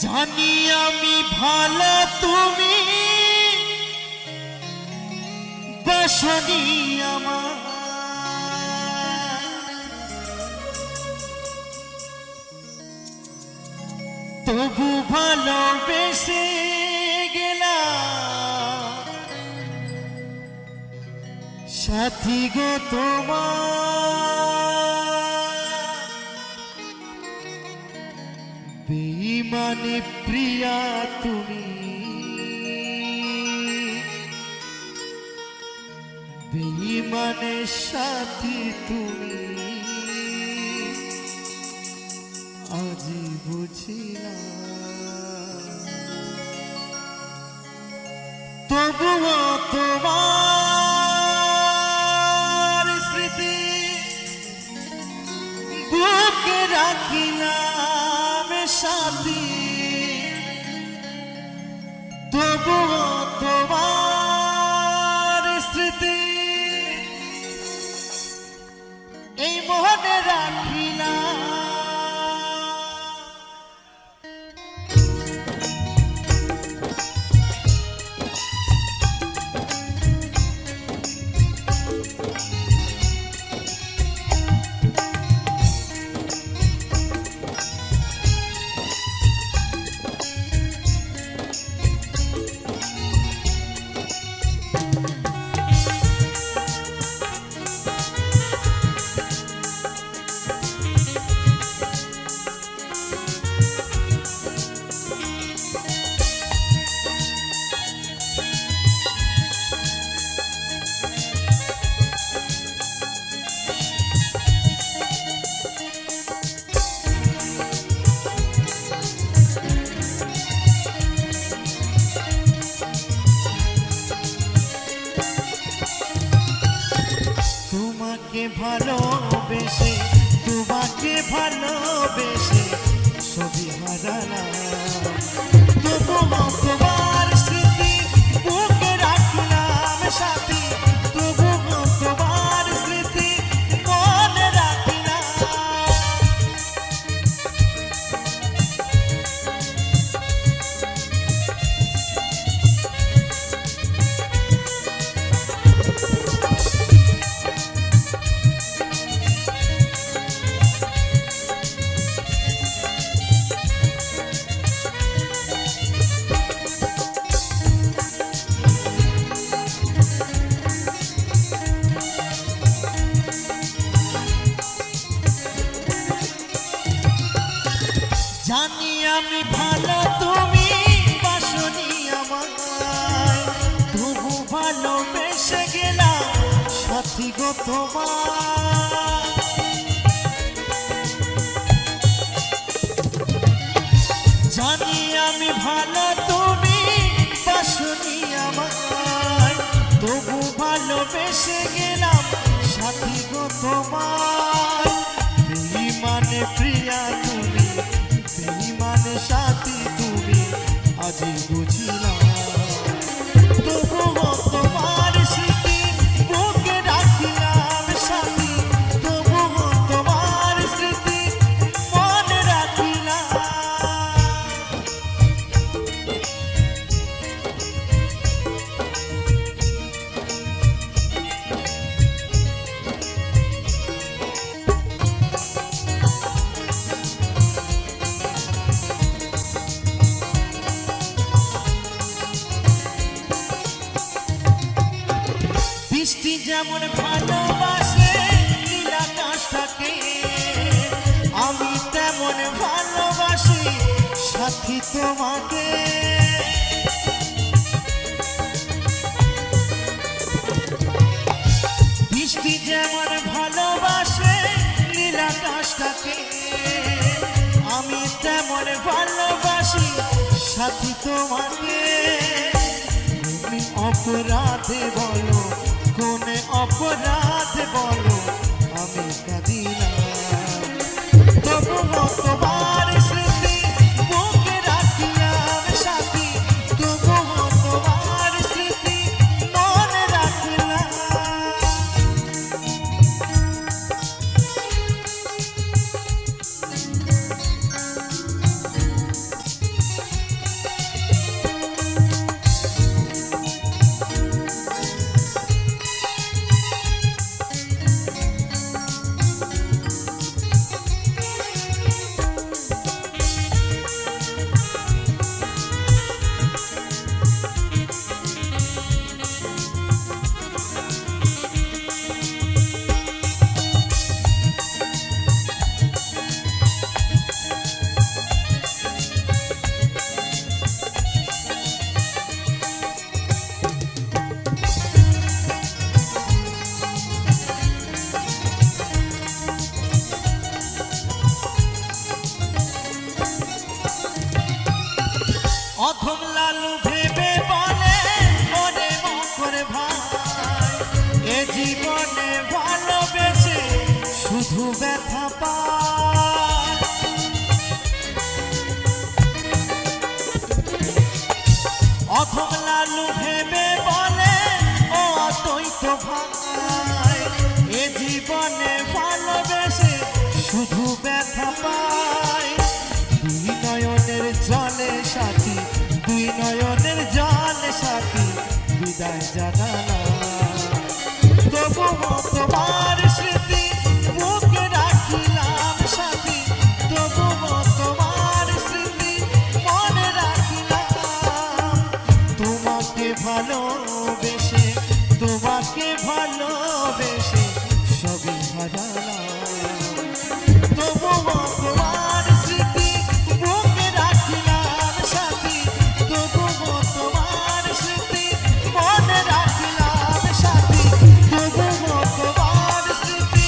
জানি আমি ভালো তুমি বাসনি আমার, তবু ভালোবেসে গেলাম সাথী গো তোমার। বেঈমানে প্রিয়া তুমি, বেঈমানে সাথী তুমি, আজি বুঝিলাম। তবুও তোমার স্মৃতি বুকে রাখিলাম সাথী, তবুও তোমার স্মৃতি এই মনে রাখিলাম। ভালোবেসে তোমাকে ভালোবেসে ছবি হারালাম, তবুও তোমার স্মৃতি বুকে রাখলাম সাথী, তবুও তোমার স্মৃতি মনে রাখলাম। জানি আমি ভালো তুমি বাসনি আমায়, তবু ভালোবেসে গেলাম সাথী গো তোমার। জানি আমি ভালো তুমি বাসনি আমায়, তবু ভালোবেসে গেলাম সাথী গো তোমার। বেঈমানে প্রিয়া তুমি, বেঈমানে সাথী তুমি, আজি বুঝিলাম। তবুও তোমার স্মৃতি বুকে রাখিলাম সাথী, তবুও তোমার স্মৃতি মনে রাখিলাম। বৃষ্টি যেমন ভালোবাসে নীল আকাশটাকে, আমি তেমন ভালোবাসি সাথী তোমাকে। বৃষ্টি যেমন ভালোবাসে নীল আকাশটাকে, আমি তেমন ভালোবাসি সাথী তোমাকে। তুমি অপরাধে বলো, কোনে অপরাধে বলো, আমি কাঁদিলাম, তবুও তোমার স্মৃতি বুকে রাখিলাম সাথী, তবুও তোমার স্মৃতি মনে রাখিলাম। অধম লালু ভেবে বলে মনে মকর ভাই এ জীবনে ভালোবেসে শুধু ব্যথা পায়। অধম লালু ভেবে বলে ও অদ্বৈত ভাই এ জীবনে ভালোবেসে শুধু ব্যথা পায়। দুই নয়নের জলে সাথী, দুই নয়নের জলে সাথী বিদায় জানালা। তবুও তোমার স্মৃতি বুকে রাখিলাম সাথী, তবুও তোমার স্মৃতি মনে রাখিলাম। তোমাকে ভালোবেসে, তোমাকে ভালোবেসে সবই হারালাম। তবুও তোমার স্মৃতি বুকে রাখিলাম সাথী, তবুও তোমার স্মৃতি মনে রাখিলাম সাথী, তবুও তোমার স্মৃতি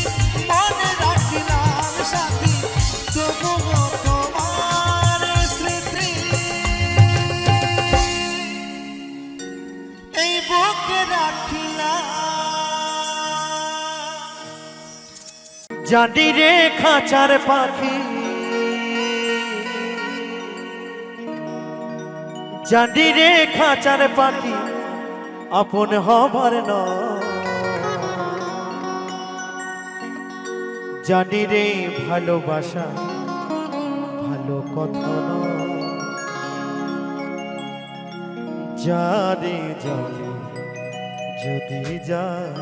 মনে রাখিলাম সাথী, তবুও তোমার স্মৃতি এই বুকে রাখিলাম। জানি রে খাঁচার পাখি, জানি রে খাঁচার পাখি আপন হবার নয়। জানি রে ভালোবাসা ভালো কথা নয়। যারে যারে যদি যায়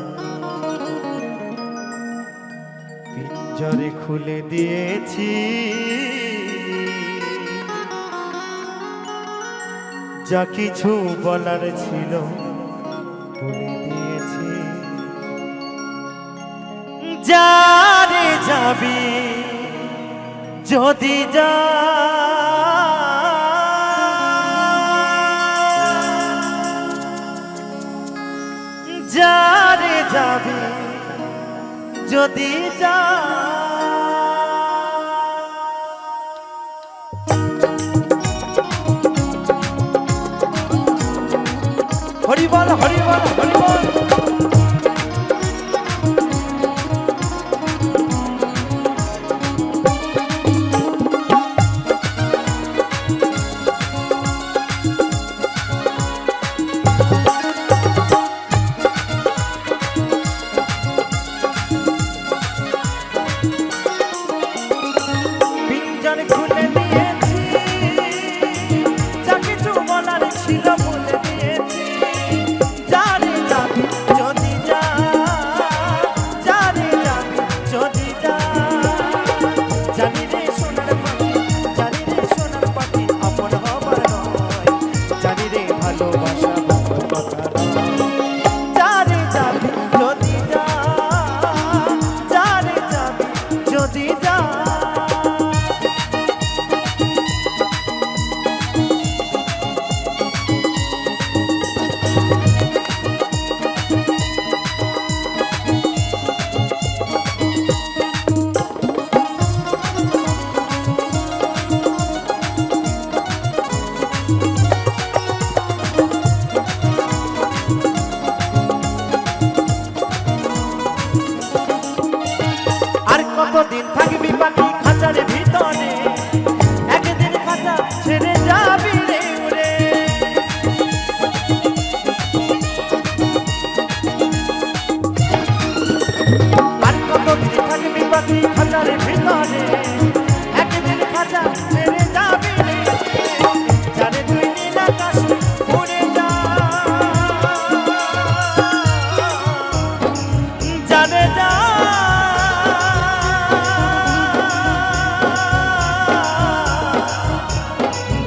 পিঞ্জরে খুলে দিয়েছি, যা কিছু বলার ছিল বলে দিয়েছি। যারে যাবি যদি যা, যারে যাবি যদি যা। হরি বল হরি বল হরি বল। পিঞ্জর খুলে দিয়েছি, যা কিছু বলার ছিল বলে দিয়েছি। যারে যাবি যদি যা, যারে যাবি যদি যা। জানি রে সোনার পাখি, জানি রে সোনার পাখি আপন হবার নয়। জানি রে ভালোবাসা ভালো কথা নয়। যারে যাবি যদি যা, যারে যাবি যদি যা। আর কতদিন থাকবি পাখি খাঁচার ভিতরে, একদিন খাঁচা ছেড়ে যাবি রে উড়ে। আর কতদিন থাকবি পাখি খাঁচার ভিতরে, একদিন খাঁচা ছেড়ে যাবি রে। যারে তুই নীল আকাশে উড়ে যা, যারে যা।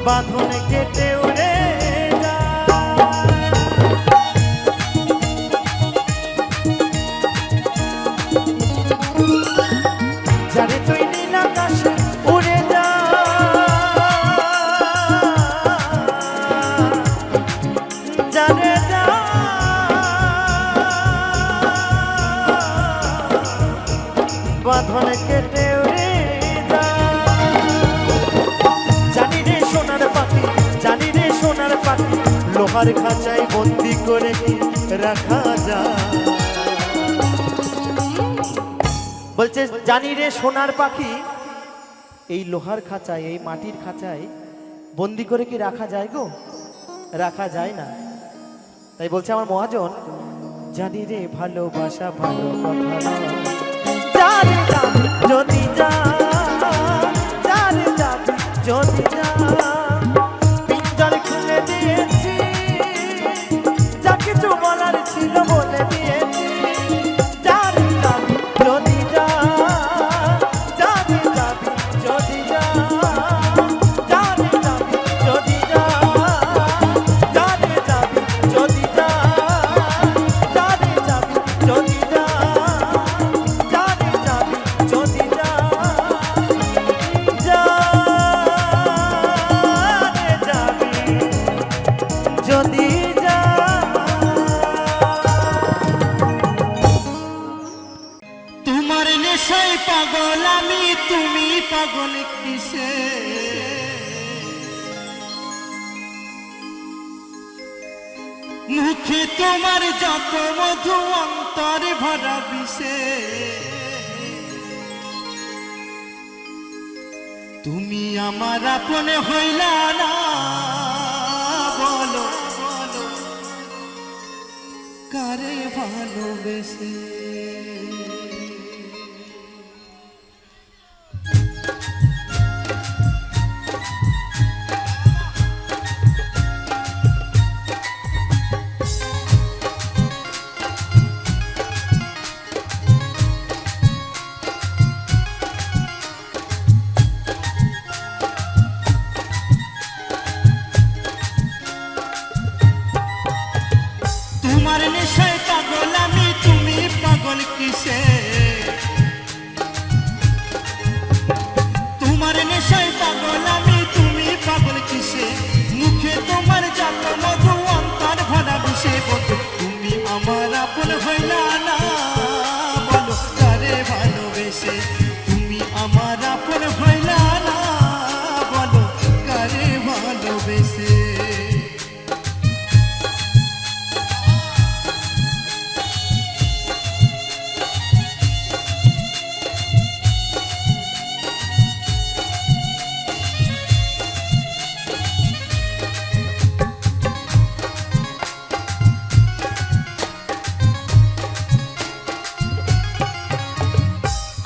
বাঁধন কেটে উড়ে যা। যারে তুই নীল আকাশে উড়ে যা, যারে যা। বাঁধন কেটে উড়ে যা। জানি রে সোনার পাখি, জানি রে লোহার খাঁচায় বন্দি করে কি রাখা যায়? বলছে জানি রে সোনার পাখি, এই লোহার খাঁচায়, এই মাটির খাঁচায় বন্দি করে কি রাখা যায় গো? রাখা যায় না। তাই বলছে আমার মহাজন, জানি রে ভালোবাসা ভালো কথা নয়, জানি যাবি যদি যা, জানি যাবি যদি যা, পিঞ্জর খুলে দিয়েছি, যা কিছু বলার ছিল বলে দিয়েছি, জানি যাবি যদি যা, জানি যাবি যদি যা, জানি যাবি যদি যা, জানি যাবি যদি যা, জানি যাবি যদি যা, জানি যাবি যদি যা, জানি যাবি যদি যা। তোমার নেশায় পাগল আমি, তুমি পাগল কিসে? মুখে তোমার যত মধু, অন্তরে ভরা বিষে। তুমি আমার আপন হইলা না, বলো বলো কারে ভালোবেসে? তোমার নেশায় পাগল আমি, তুমি পাগল কিসে? তোমার নেশায় পাগল আমি, তুমি পাগল কিসে? মুখে তোমার যত মধু, অন্তর ভরা বিষে। বন্ধু তুমি আমার আপন হইলা না, বলো কারে ভালোবেসে? তুমি আমার আপন হইলা না, বলো কারে ভালোবেসে?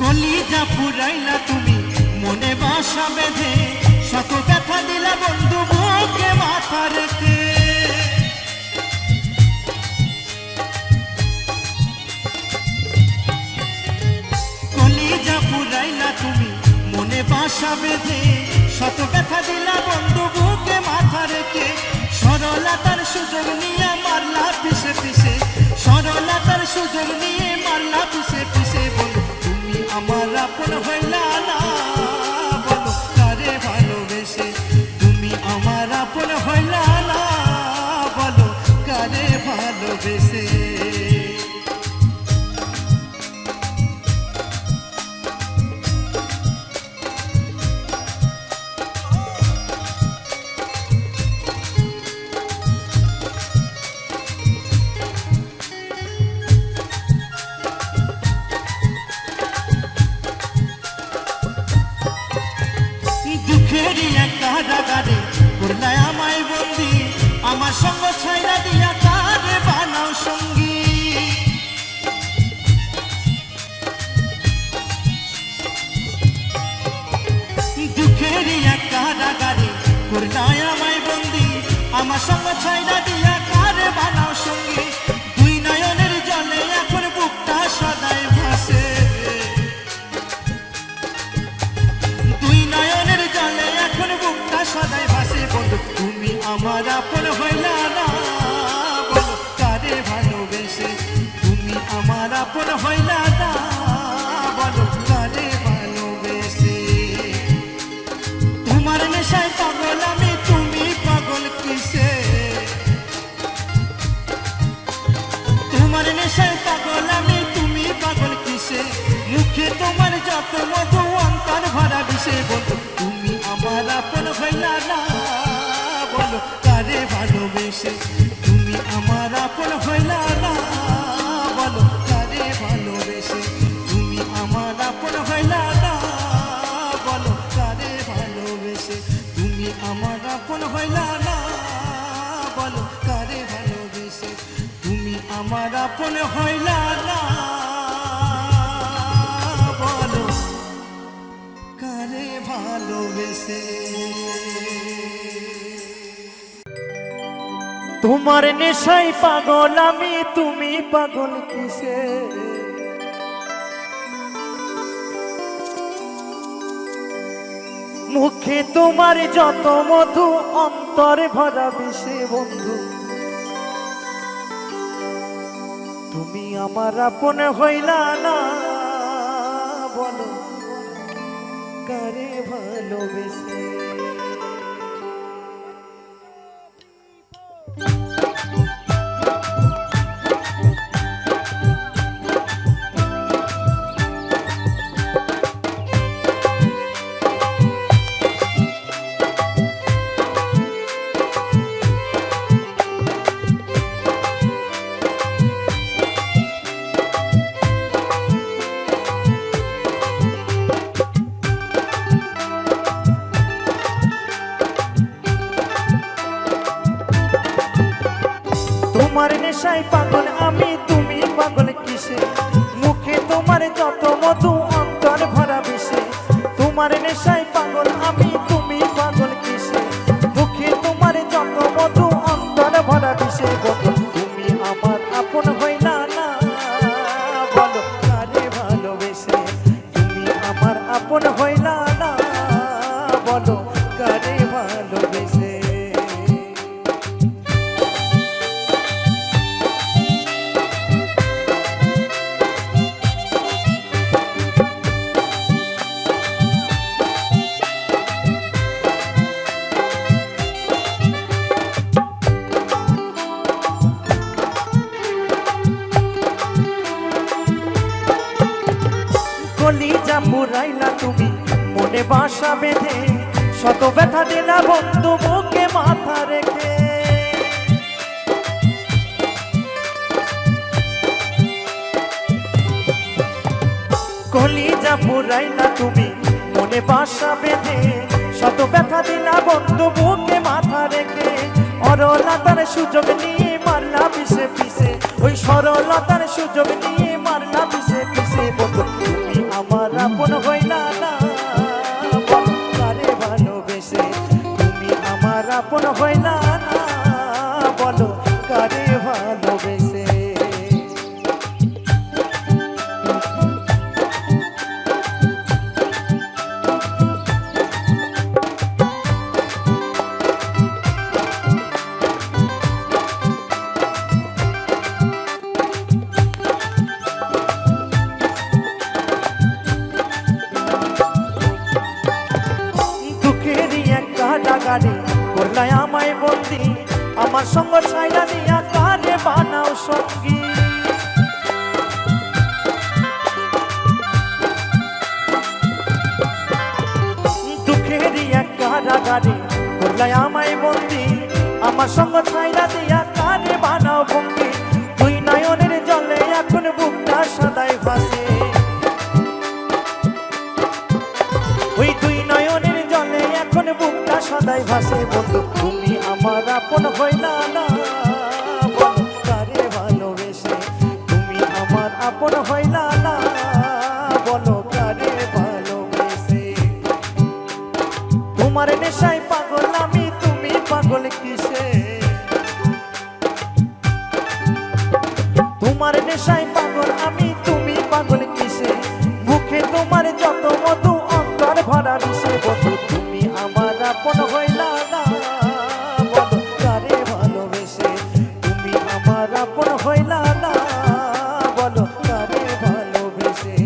কলিজা পুরাইলা তুমি মনে বাসা বেঁধে, শত ব্যথা দিলা বন্ধু বুকে মাথা রেখে। কলিজা পুরাইলা তুমি মনে বাসা বেঁধে, শত ব্যথা দিলা বন্ধু বুকে মাথা রেখে। সরলতার সুযোগ নিয়ে মারলা পিছে পিছে, সরলতার সুযোগ নিয়ে মারলা পিছে পিছে। বন্ধু তুমি আমার আপন হইলা না, বলো কারে ভালোবেসে? তুমি আমার আপন হইলা না, বলো কারে ভালোবেসে? দুঃখেরই এক কারাগারে করলে আমায় বন্দি, আমার সঙ্গ ছাইরা দিয়া কারে বানাও সঙ্গী। দুঃখেরই এক কারাগারে করলে আমায় বন্দি, আমার সঙ্গ ছাইরা দিয়া কারে বানাও সঙ্গী। দুই নয়নের জলে এখন বুকটা সদাই ভাসে, দুই নয়নের জলে এখন বুকটা সদাই ভাসে। বন্ধু তুমি আমার আপন হইলা না, বলো কারে ভালোবেসে? তুমি আমার আপন হইলা না, বলো কারে ভালোবেসে? তোমার নেশায় পাগল আমি, তুমি পাগল কিসে? তোমার নেশায় পাগল আমি, তুমি পাগল কিসে? মুখে তোমার যত মধু, অন্তর ভরা বিষে। বন্ধু তুমি আমার আপন হইলা না, বলো কারে ভালোবেসে? ভালোবেসে তুমি আমার আপন হইলা না বলো কারে ভালোবেসে তুমি আমার আপন হইলা না বলো কারে ভালোবেসে তুমি আমার আপন হইলা না বলো কারে ভালোবেসে তুমি আমার আপন হইলা না বলো কারে ভালোবেসে। তোমার নেশাই পাগল আমি, তুমি পাগল কিসে? মুখে তোমার যত মধু, অন্তরে ভরা বিষে বন্ধু। তুমি আমার আপন হইলা না বলো কারে ভালোবেসে। তোমার নেশায় পাগল আমি, তুমি পাগল কিসে? মুখে তোমার যত মধু, অন্তর ভরা বিষে। তোমার নেশায় পাগল আমি, তুমি পাগল কিসে? মুখে তোমার যত মধু, অন্তর ভরা বিষে। বলো তুমি আমার আপন হইলা না বলো কারে ভালোবেসে। তুমি আমার আপন হইলা না বলো কারে ভালোবেসে। কলিজা পুরাইলা তুমি মনে বাসা বেঁধে, শত ব্যথা দিলা বন্ধু বুকে মাথা রেখে। কলিজা পুরাইলা তুমি মনে বাসা বেঁধে, শত ব্যথা দিলা বন্ধু বুকে মাথা রেখে। অরলতার সুযোগ নিয়ে মারলা পিছে পিছে, ওই সরলতার সুযোগ নিয়ে মারলা পিছে পিছে। বন্ধু তুমি আমার আপন হইলা না বলো কারে ভালোবেসে। তুমি আমার আপন হইলা না বলো কারে ভালোবেসে। গাড়ি করলাই আমায় বন্দি, আমার সঙ্গ ছাইলা নিয়া কারে বানাও সঙ্গী। দুঃখেরই এক কারাগারে করলাই আমায় বন্দি, আমার সঙ্গ ছাইলা দিয়া কারে বানাও ভঙ্গি। দুই নয়নের জলে এখন বুকটা সদাই ভাসে, ওই দুই নয়নের জলে এখন বুকটা সদাই ভাসে। বন্ধু তুমি আমার আপন হইলা না বলো কারে ভালোবেসে। তুমি আমার আপন হইলা না বলো কারে ভালোবেসে। তোমার নেশায় পাগল আমি, তুমি পাগল কিসে? তোমার নেশায় পাগল আমি, তুমি পাগল কিসে? মুখে তোমার যত মধু, অন্তর ভরা বিষে। বন্ধু তুমি আমার আপন হইলা না বলো কারে ভালোবেসে। তুমি আমার আপন হইলা না বলো কারে ভালোবেসে।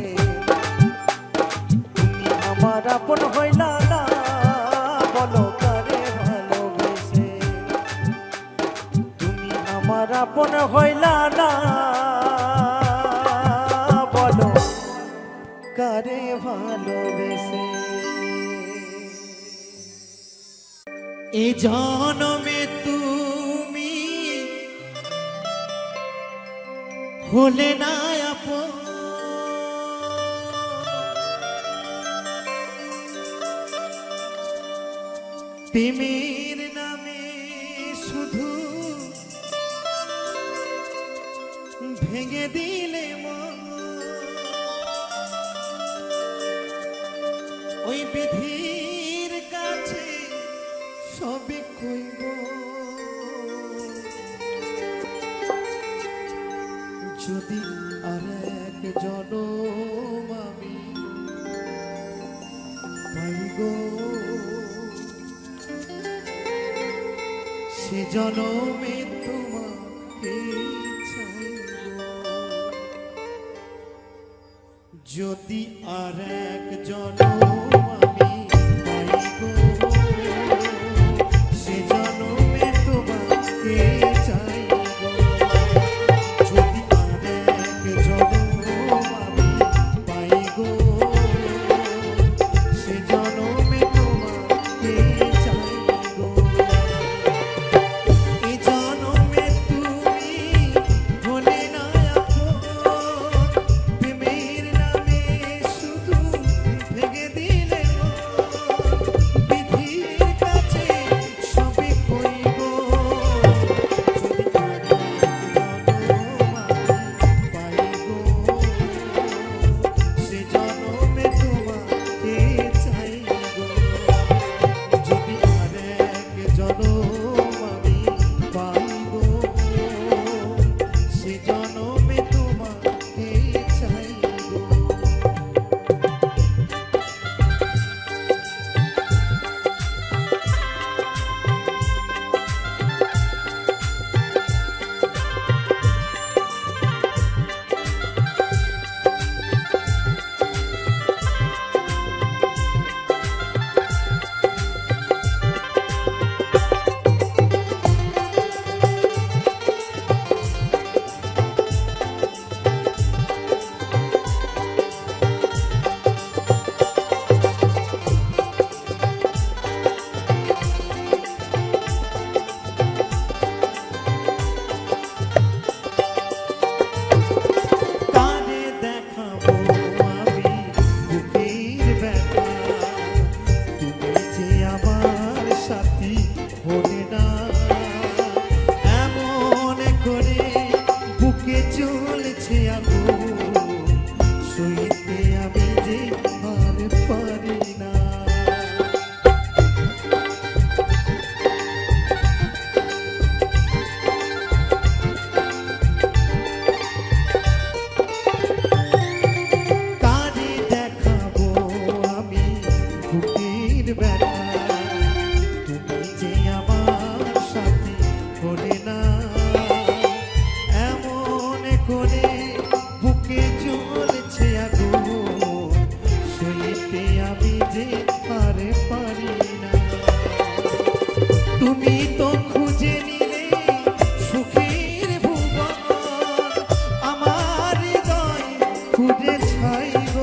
তুমি আমার আপন হইলা না বলো কারে ভালোবেসে। তুমি আমার আপন হইলা না বলো কারে ভালোবেসে। এ জনমে তুমি হলে না আপন প্রেমের নামে শুধু ভেঙে দিলে মন ওই বিধির কাছে সবে কইব যদি আর এক জনম আমি পাই গো সে জনমে তোমাকে চাইব যদি আর এক জনম আমি পাই গো সে জনমে তোমাকে চাইব যদি আর এক জনম আমি পাই গো সে জনমে তোমাকে চাইব এই জনমে তুমি হলে না আপন প্রেমের নামে শুধু ভেঙে দিলে মন বিধির কাছে সবে কইব যদি আর জনম আমি পাই গো সে জনমে তোমাকে চাইব যদি আর এক জনম আমি পাই গো সে জনমে তোমাকে চাইব কানে দেখাবো আমি বুকের ব্যথা তুমি যে আমার সাথী হলে না এমন করে বুকে চলছে আগুন সইতে আমি যে আর পারি না কানে দেখাবো আমি বুকের ব্যথা তুমি যে আমার সাথী হলে না এমন করে বুকে চলছে আগুন সইতে আমি যে আর পারি না তুমি তো খুঁজে নিলে সুখের ভুবন আমার হৃদয় খুঁজে ছাইব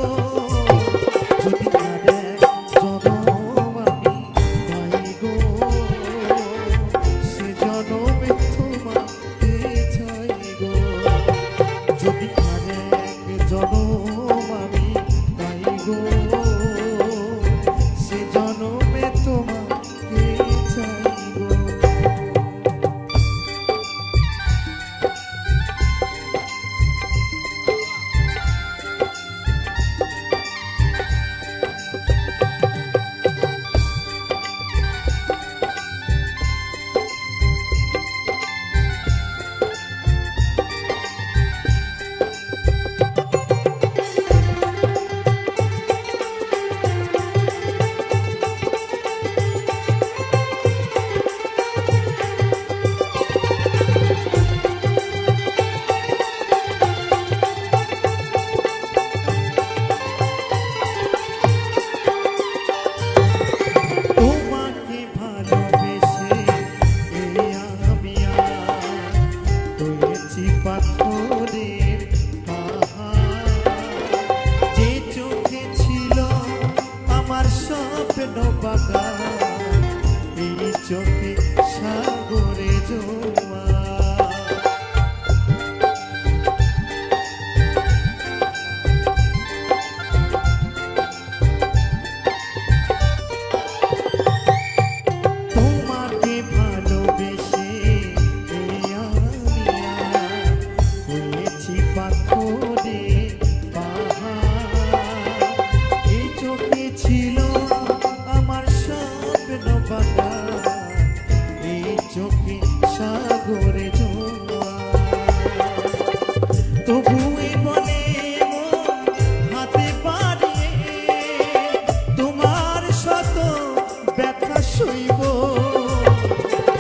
যদি আর এক জনম আমি পাই গো সে জনমে তোমাকে চাইব যদি আর এক জনম আমি পাই গো সে জনমে তোমাকে চাইব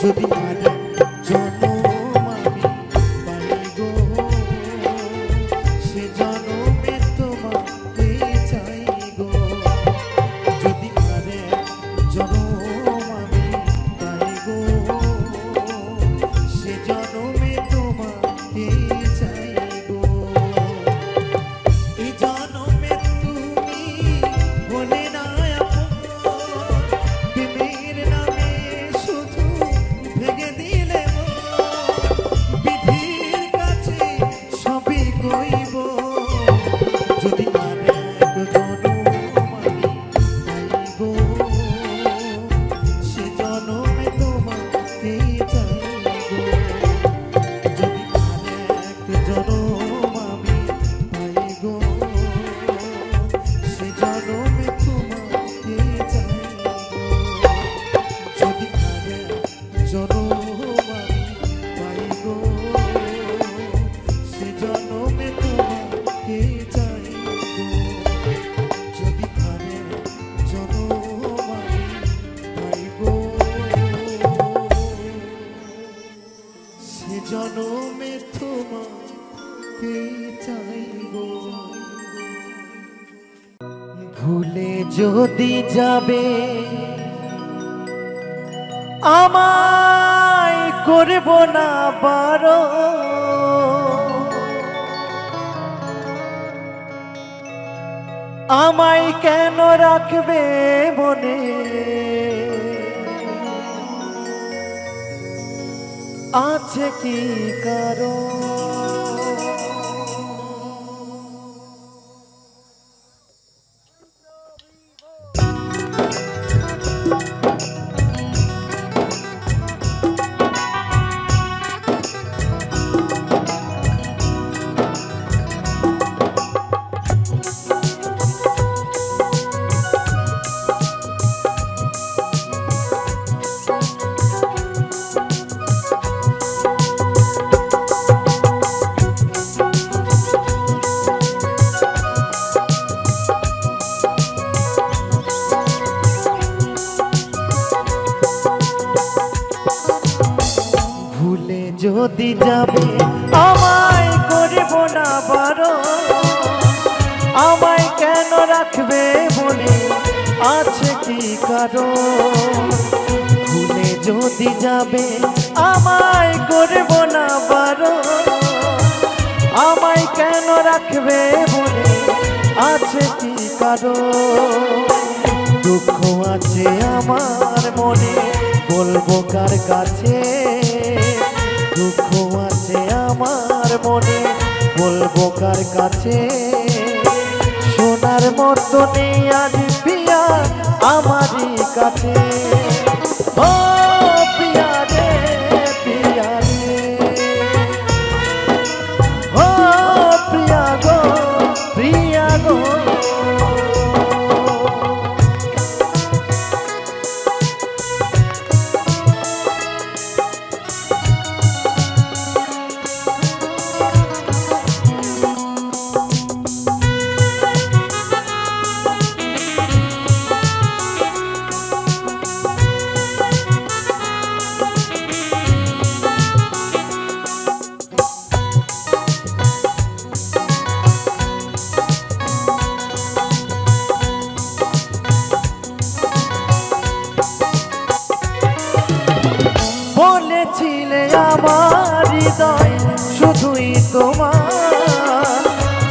যদি আর জনম আমি পাই গো, সে জনমে তোমাকে চাই গো। যদি আর জনম আমি পাই গো, সে জনমে তোমাকে চাই গো। এই জনমে তুমি হলে না আপন, প্রেমের নামে শুধু ভেঙে দিলে মন। বিধির কাছে সবই কইব, যদি আর এক জনম আমি পাই গো, সে জনমে তোমাকে চাই গো। যদি আর এক জনম আমি পাই গো, সে জনমে তোমাকে চাই গো। যদি আর এক জনম আমি পাই গো, সে জনমে তোমাকে চাই গো। যদি আর এক জনম আমি পাই গো, সে জনমে তোমাকে চাই গো। ভুলে যদি যাবে আমায় করব না বারো, আমায় কেন রাখবে মনে, আছে কি কারণ? ভুলে যদি যাবে আমায় করব না বারো, আমায় কেন রাখবে মনে, আছে কি কারণ? ভুলে যদি যাবে আমায় করব না বারো, আমায় কেন রাখবে মনে, আছে কি কারণ? দুঃখ আছে আমার মনে, বলবো কার কাছে? দুঃখ আছে আমার মনে, বলবো কার কাছে? সোনার মতো নেই আজ পিয়া আমারই কাছে। ও পিয়া রে, পিয়া রে, ও প্রিয়া গো, প্রিয়া গো। বলেছিলে আমার হৃদয় শুধুই তোমার,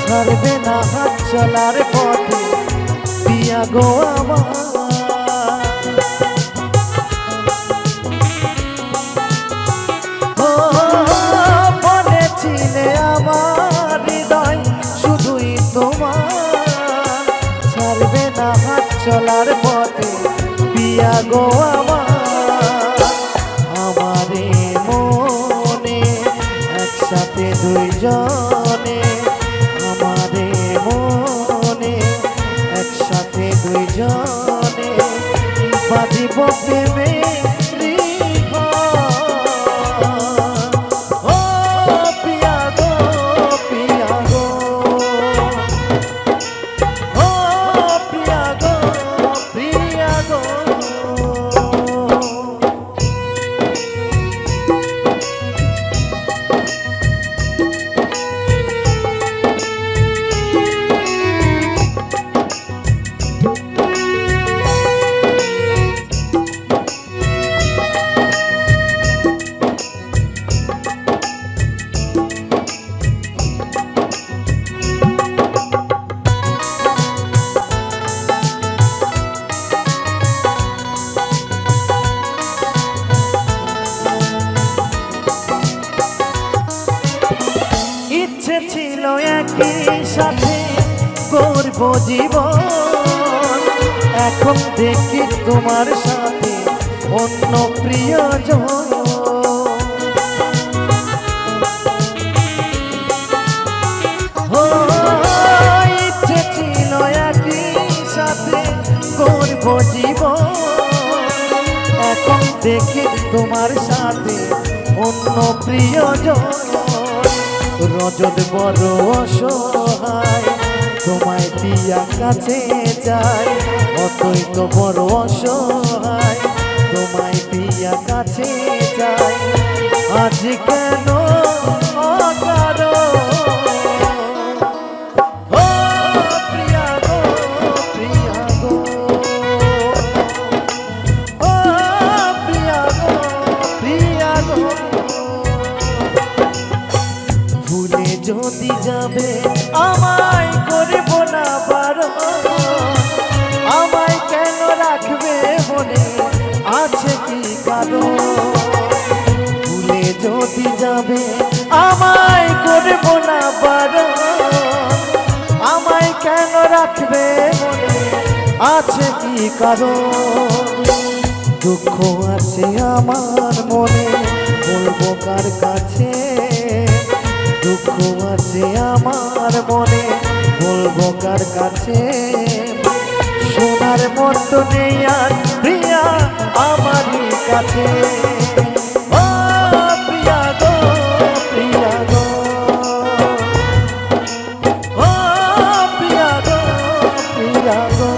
ছাড়বে না হাত চলার পথে পিয়া গো আমার। ও বলেছিলে আমার হৃদয় শুধুই তোমার, ছাড়বে না হাত চলার পথে পিয়া গো আমার। আমারে মনে একসাথে দুইজনে, আমারে মনে একসাথে দুইজনে বাঁধিব প্রেমে। ও পিয়া গো, পিয়া গো, ও প্রিয়া গো, প্রিয়া গো। একই সাথে করব জীবন, এখন দেখি তোমার সাথে অন্য প্রিয়জন। ও ইচ্ছে ছিল একই সাথে করব জীবন, এখন দেখি তোমার সাথে অন্য প্রিয়জন। রজত বড় অসহায়, তোমায় দিয়া কাছে যায়, অতই তো বড় অসহায়, তোমায় দিয়া কাছে যায়। আজ কেন অকারণ, ও প্রিয়া গো, প্রিয়া গো, ও প্রিয়া গো, প্রিয়া গো। ভুলে যদি যাবে আমায় করব না বারণ, আমায় কেন রাখবে মনে আছে কি কারণ? ভুলে যদি যাবে আমায় করব না বারণ, আমায় কেন রাখবে মনে আছে কি কারণ? দুঃখ আছে আমার মনে, বলবো কার কাছে? দুঃখ আছে আমার মনে, বলবো কার কাছে? শোনার মতো নেই আর প্রিয়া আমারই কাছে। ও প্রিয়া গো, প্রিয়া গো, ও প্রিয়া গো, প্রিয়া গো,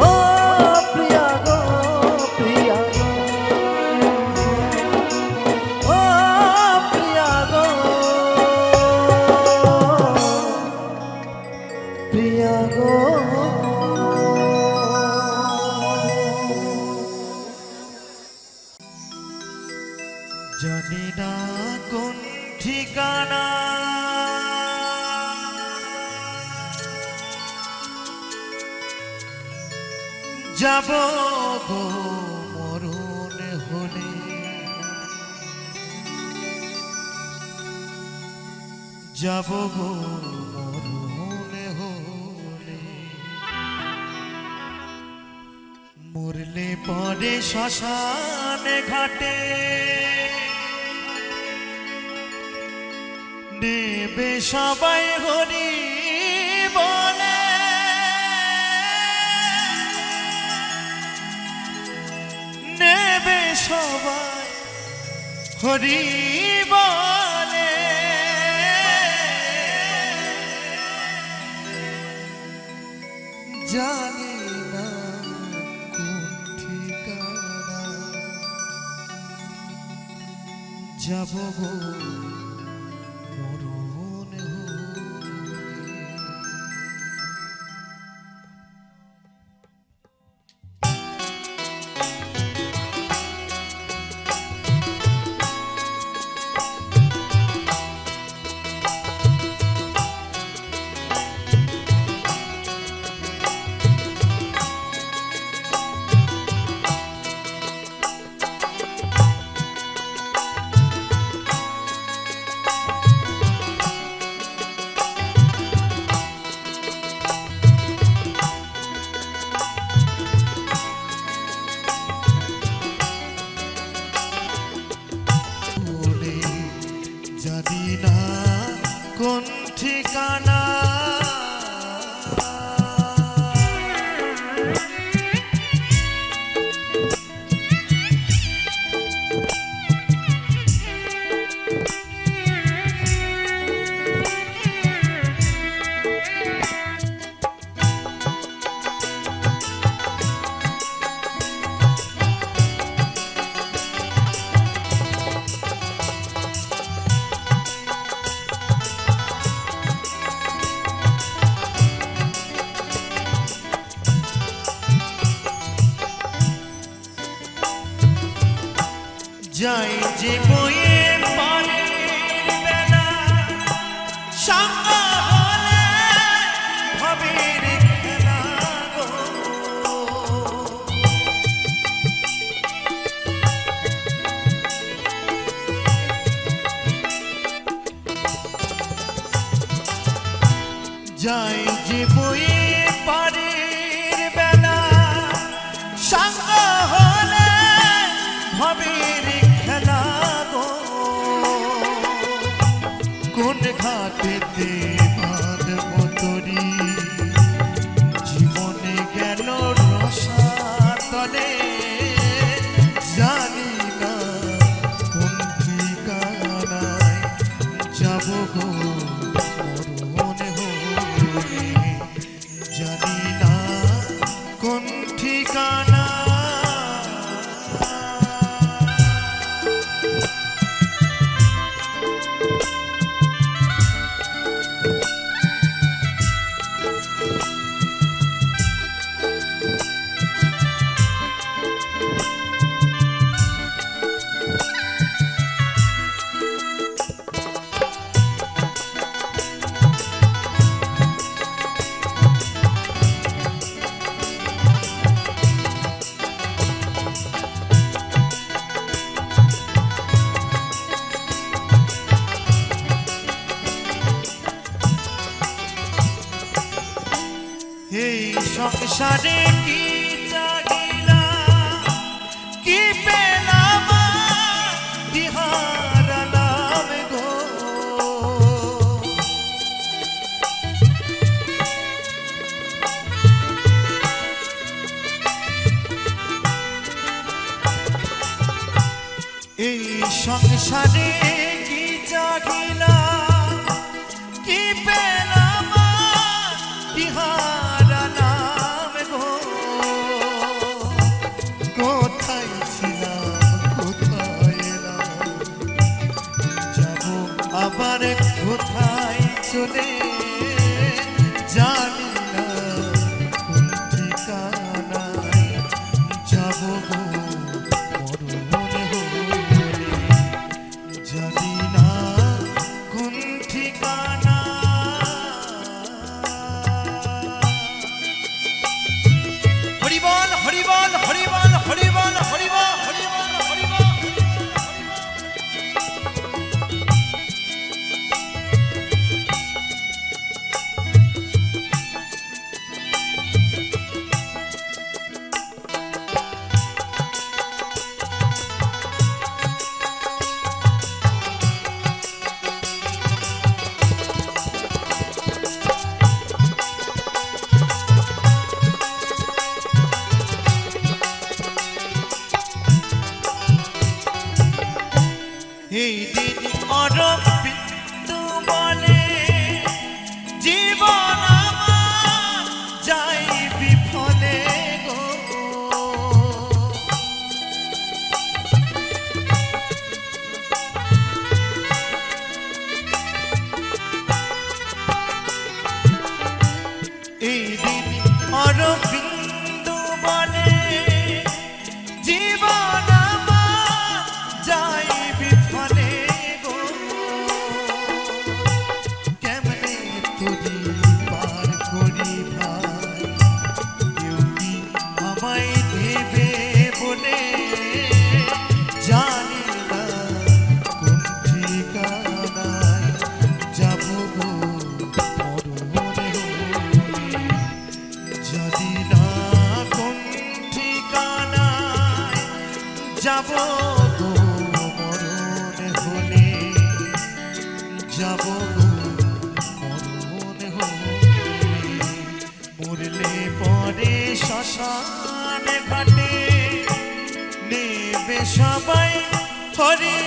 ও প্রিয়া গো, প্রিয়া গো, ও প্রিয়া গো, প্রিয়া গো। জানি না কোন ঠিকানা যাব গো মরণ হলে, যাব গো মরণ হলে। মরলে পরে শ্মশানে ঘাটে নেবে সবাই হরি বলে, নেবে সবাই হরি বলে। জানি না কোন ঠিকানা যাব গো মরণ হলে। জানি না কোন ঠিকানা যাই যে বয়ে পারে বেলা সঙ্গ হলে ভবের খেলা গো। যাই যে বয়ে পারের বেলা সাঙ্গ হলে ভবের খেলা গো কোন ঘাটেতে বাঁধব তরি জীবনে গেল রসাতলে জানি না কোন ঠিকানায় যাব গো মরণ হলে জানি না কোন ঠিকানা এই সংসারে কি চাহিলাম কি পেলাম কি হারালাম গো এই সংসারে কি চাহিলাম কি পেলাম কি হারালাম গো কোথায় ছিলাম কোথায় এলাম যাব আবার কোথায় চলে জানি না কোন ঠিকানায় যাব গো মরণ হলে জানি না কোন ঠিকানা হরিবল হরিবল হরিবল হরিবল হরিবল হরিবল হরিবল এই দিন অরবিন্দু বলে জীবন আমার যাই বিফলে গো এই দিন অরবিন্দু বলে জীবন আমার যাই বিফলে গো কেমনে তুই পার করি ভাই কেউ কি আমায় দেবে বলে জানি না কোন ঠিকানায় যাব গো মরণ হলে জানি না কোন ঠিকানায় যাব গো মরণ হলে যাব গো মরণ হলে মরলে পরে শ্মশান ঘাটে নেবে সবাই হরি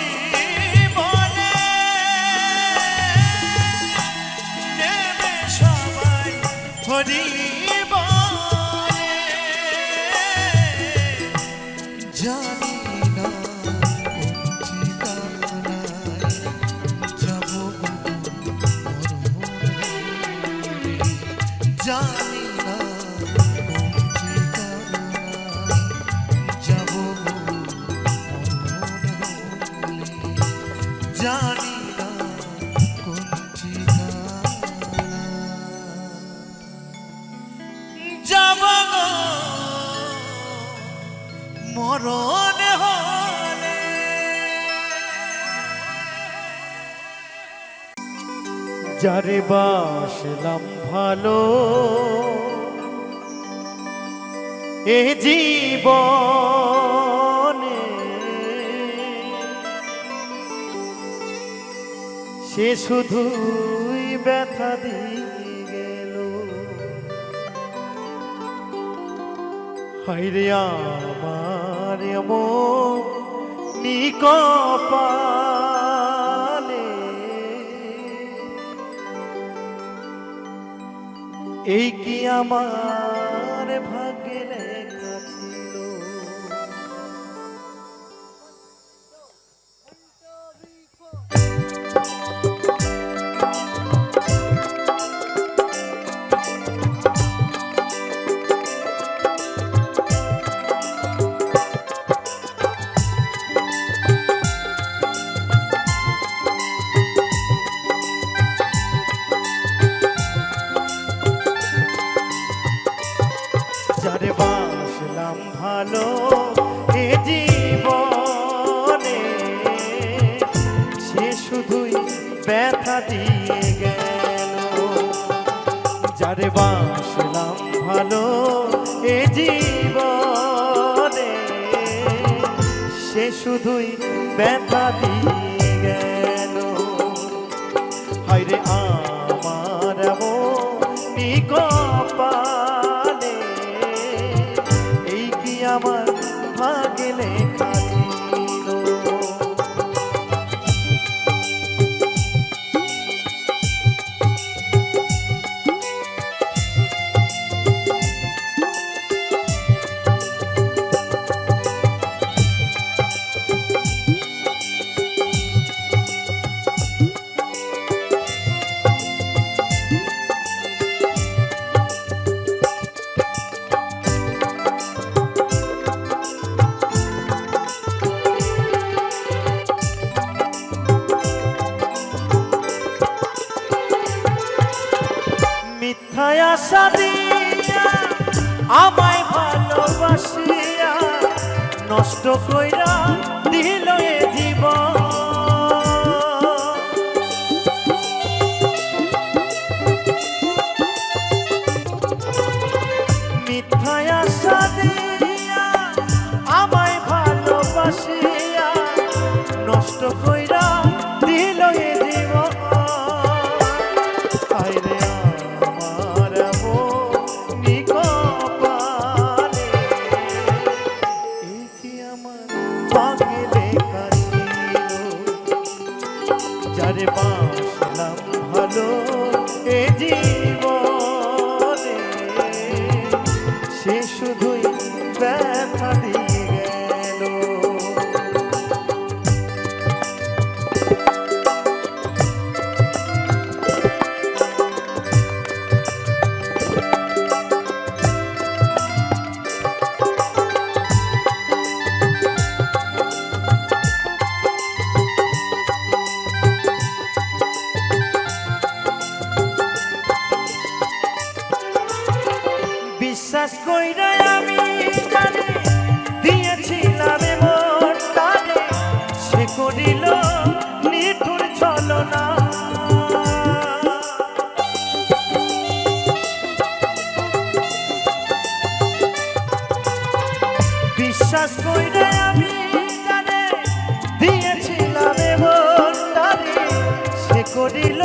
বলে নেবে সবাই হরি বলে জানি না কোন ঠিকানায় যাব গো মরণ হলে জানি না কোন ঠিকানায় যাব গো মরণ হলে জানি না কোন ঠিকানায় যাব গো মরণ হলে যারে বাসলাম ভালো এ জীবনে সে শুধুই ব্যথা দিয়ে গেল। হায়রে আমার এমন নিকপালে এই কি আমার ভাগ্যে লেখা ছিল। যারে বাসলাম ভালো এ জীবনে সে শুধুই ব্যথা দিয়ে গেল। যারে বাসলাম ভালো এ জীবনে সে শুধুই ব্যথা দিয়ে গেল। হায়রে আমার নিকপালে এই কি আমার ভাগ্যে লেখা ছিল। মিথ্যায় আশা দিয়া আমায় ভালোবাসিয়া নষ্ট কইরা দিল এ জীবন। মিথ্যায় আশা দিয়া আমায় ভালোবাসিয়া নষ্ট কইরা দিল এ জীবন। হায়রে আমার নিকপালে এই কি আমার ভাগ্যে লেখা ছিল। যারে বাসলাম ভালো এ জীবনে সে শুধুই ব্যথা দিয়ে গেল। বিশ্বাস কইরা আমি জানি দিয়েছিলাম মনটারে সে করিল নিঠুর ছলনা। বিশ্বাস কইরা আমি জানি দিয়েছিলাম মনটারে সে করিল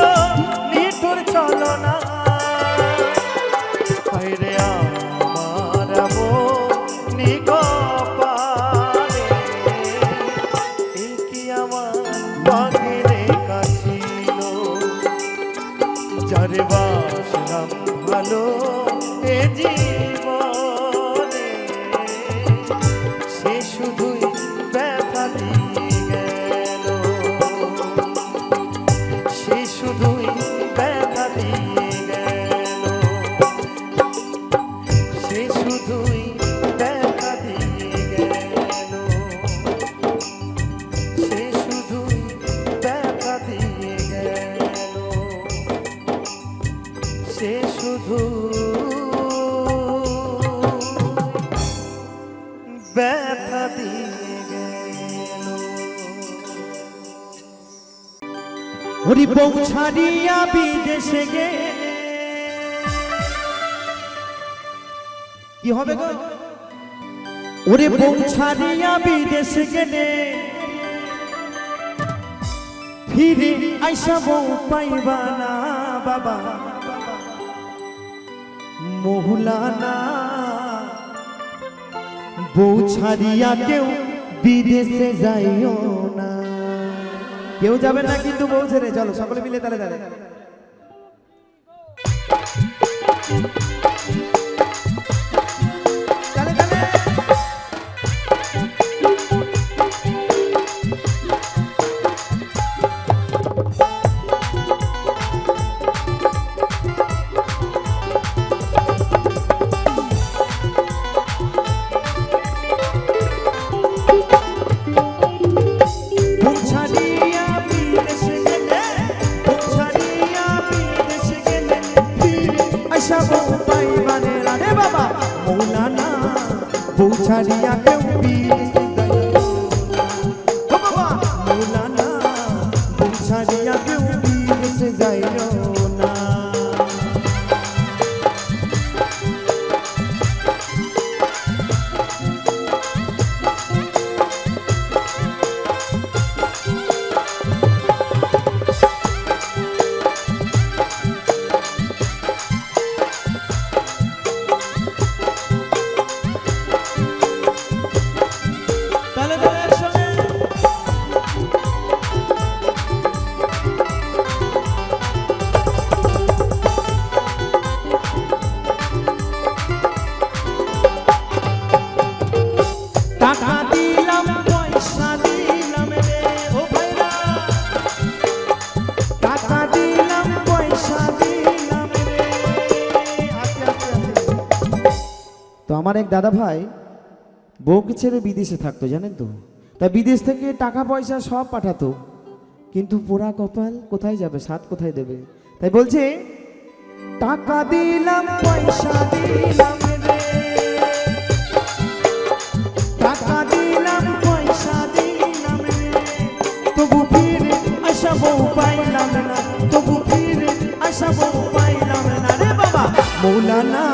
নিঠুর ছলনা। হায়রে আমার নিকপালে এই কি আমার ভাগ্যে লেখা ছিল। যারে বাসলাম ভালো এ জীবনে সে শুধুই ব্যথা দিয়ে গেল। সে শুধুই ব্যথা দিয়ে গেল। সে শুধুই ব্যথা দিয়ে গেল। সে শুধুই ব্যথা দিয়ে গেল। সে শুধু ব্যথা দিয়ে গেল। ওরে বউ ছাড়িয়া বিদেশে গে কি হবে গো ওরে বউ ছাড়িয়া বিদেশে গেলে ফিরে আইসা বউ পাইবা না বাবা মহুলানা বউ ছাড়িয়া কেউ বিদেশে যাইও না কেউ যাবে না কিন্তু বউ ছেড়ে চলো সকলে মিলে তালে তালে ছাড়িয়া কেউ বিদেশে যাইও না বাবা মৌলানা বউ ছাড়িয়া কেউ বিদেশে যাইও না আমার এক দাদা ভাই বউকে ছেড়ে বিদেশে থাকতো জানেন তো তা বিদেশ থেকে টাকা পয়সা সব পাঠাতো কিন্তু পোড়া কপাল কোথায় যাবে সাত কোথায় দেবে তাই বলছে টাকা দিলাম পয়সা দিলাম রে টাকা দিলাম পয়সা দিলাম রে তবু ফিরে আশা বউ পাইলাম না তবু ফিরে আশা বউ পাইলাম না রে বাবা মৌলানা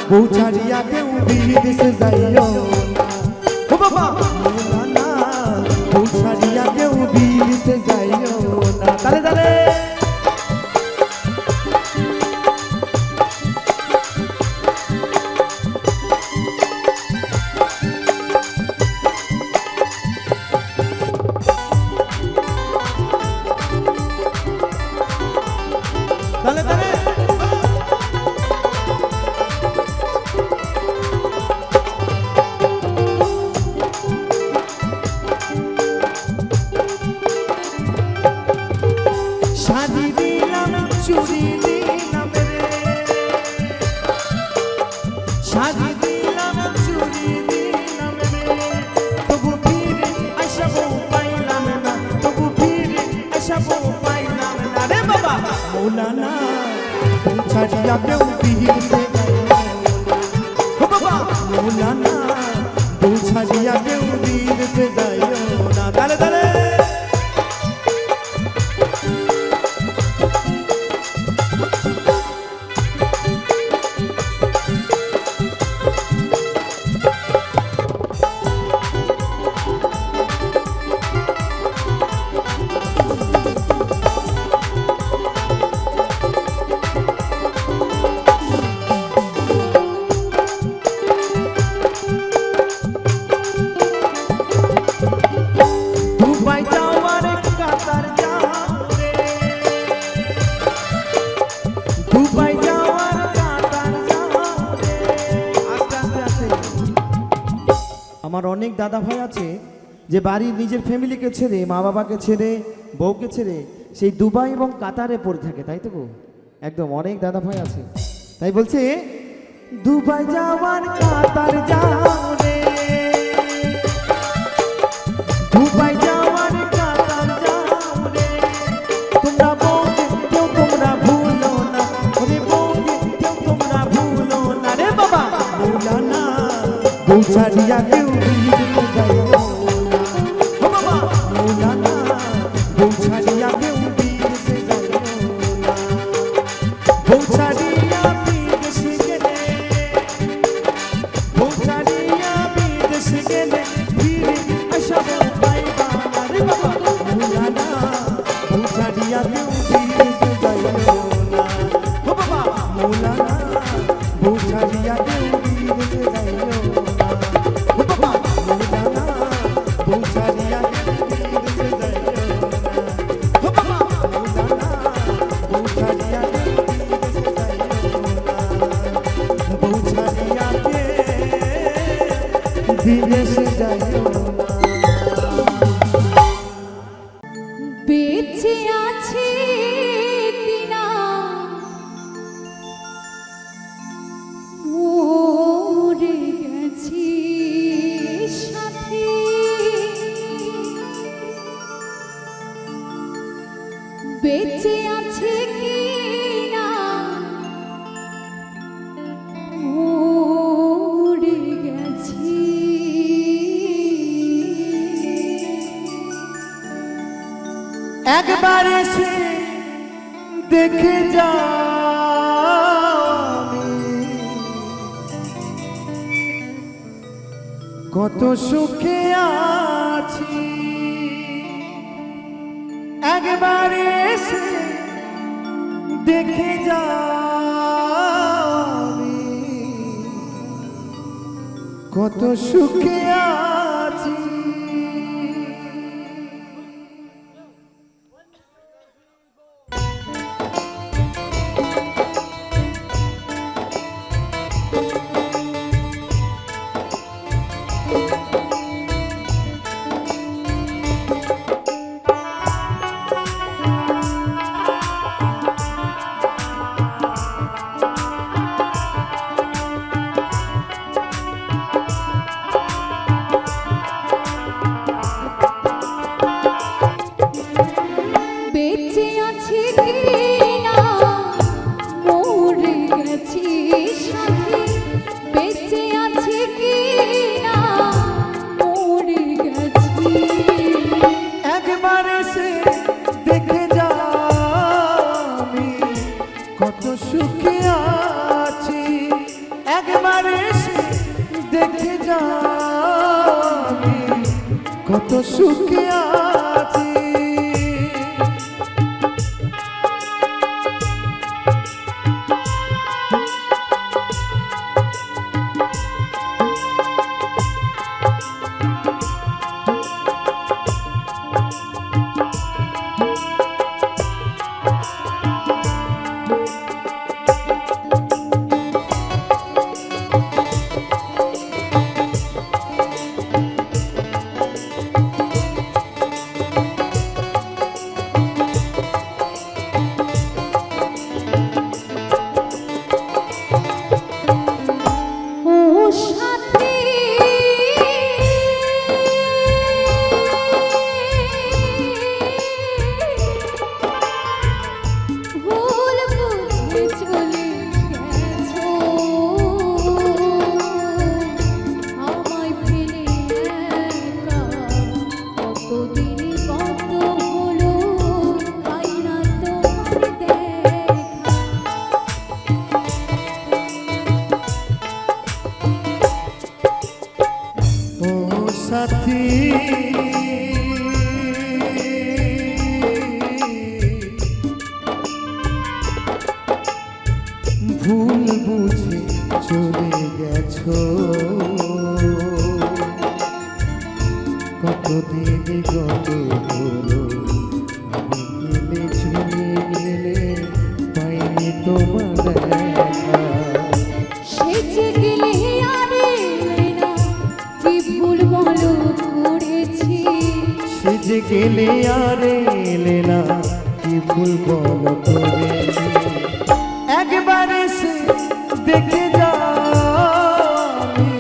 বউ ছাড়িয়া কেউ বিদেশে যাইও না ও বাবা মৌলানা বউ ছাড়িয়া কেউ বিদেশে যাইও না তালে তালে তালে তালে মৌলানা বউ ছাড়িয়া কেউ বিদেশে যাইও না মৌলানা বউ ছাড়িয়া কেউ বিদেশে যাইও না তালে তালে আমার অনেক দাদা ভাই আছে যে বাড়ির নিজের ফ্যামিলিকে ছেড়ে মা বাবাকে ছেড়ে বউকে ছেড়ে সেই দুবাই এবং কাতারে পড়ে থাকে তাই তো গো একদম অনেক দাদা ভাই আছে তাই বলছে দুবাই যাওয়ার কাতার যাও রে দুবাই যাওয়ার কাতার যাও রে তোমরা বউকে কেউ তোমরা ভুলো না ওরে বউকে কেউ তোমরা ভুলো না রে বাবা মৌলানা বউ ছাড়িয়া কেউ বিদেশে যাইও না ও বাবা মৌলানা বউ ছাড়িয়া কেউ বিদেশে বেঁচে আছে কি না মরে গেছি। একবার এসে দেখে যা কত সুখে আছি। একবার এসে দেখে যা কত সুখে আছি। বেঁচে আছে কি না মরে গেছি সাথী। বেঁচে আছে কি না মরে গেছি। একবার এসে দেখে যা আমি কত সুখে আছি। একবার এসে দেখে যা আমি কত সুখে আছি। সাথী ভুল বুঝে চলে গেছো কতদিন গত হলো আমি গেলে চলে গেলে পাইনি তোমার দেখা সেজে গেলে আর এলে না কি ভুল বলো করেছি সেজে গেলে আর এলে না কি ভুল বলো করেছি একবার এসে দেখে যা আমি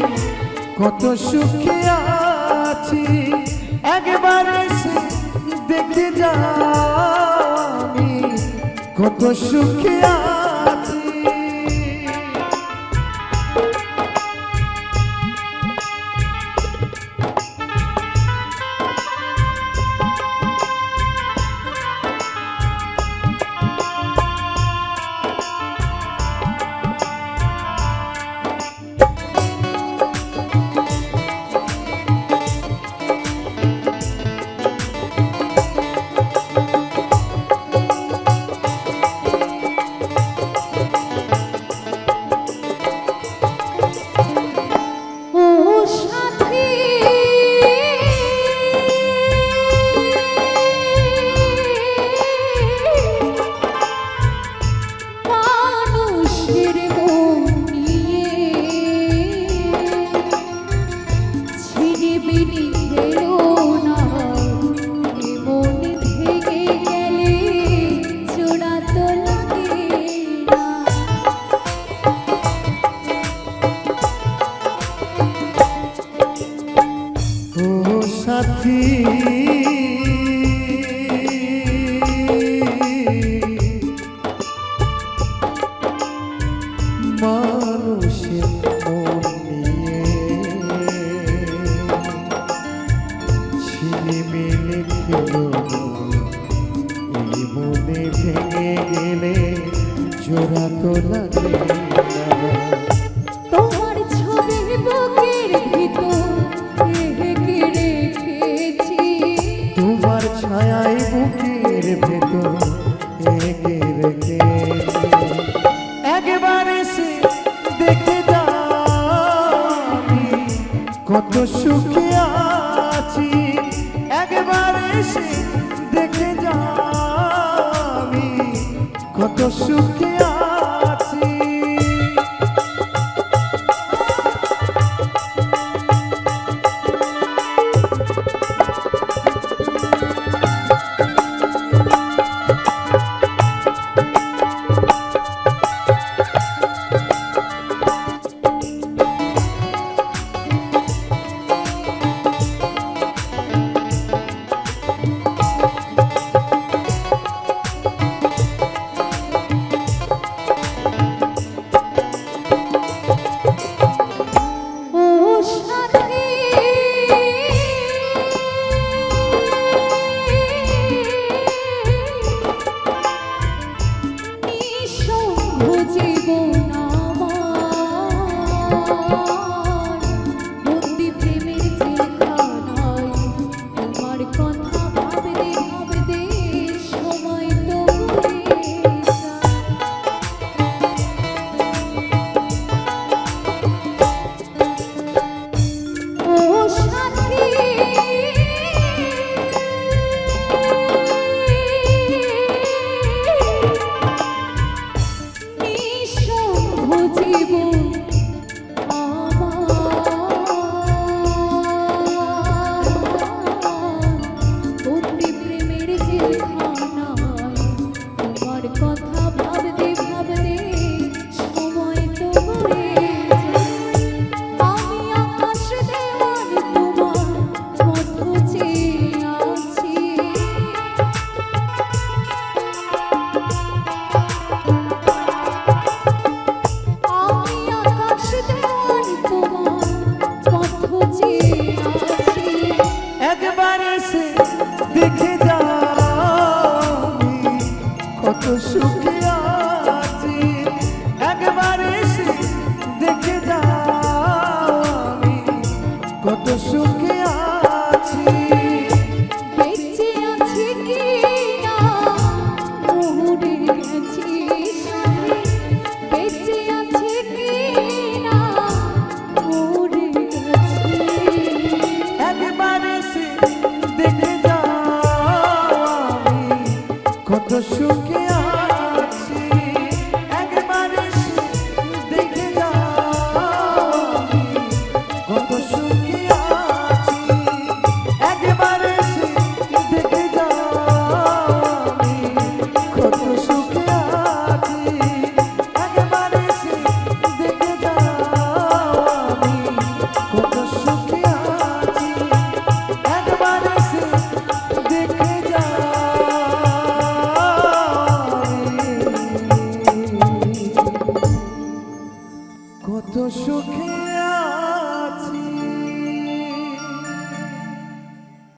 কত সুখে আছি একবার এসে দেখে যা আমি কত সুখে আছি ঝিলিমিলি খেলো এই মনে ভেঙে গেলে জোড়া তো লাগে না। তোমার ছবি বুকের ভিতর এঁকে রেখেছি, তোমার ছায়ায় বুকের ভেতর এঁকে রেখেছি। একবার এসে দেখে যাবি কত সুখে আছি। একবার এসে দেখে যাবি কত সুখে আছি। ও সাথী নিঃসঙ্গ জীবন আমার, বন্দি প্রেমের জেলখানায় তোমার কথা ভাবতে ভাবতে সময় তো ঘুরে যায়। ও সাথী নিঃসঙ্গ জীবন আমার, বন্দি প্রেমের জেলখানায় তোমার কথা ভাবতে ভাবতে সময় তো ঘুরে যায়। আমি আকাশ দেওয়ান তোমার পথ চেয়ে আছি, আমি আকাশ দেওয়ান তোমার পথ চেয়ে আছি। একবার এসে দেখে যাবি কত সুখে আছি। একবার এসে দেখে যাবি কত সুখে আছি। বেঁচে আছি কি না মরে গেছি সাথী, বেঁচে আছি কি না মরে গেছি। একবার এসে দেখে যাবি কত সুখে আছি। একবার এসে দেখে যাবি কত সুখে আছি। একবার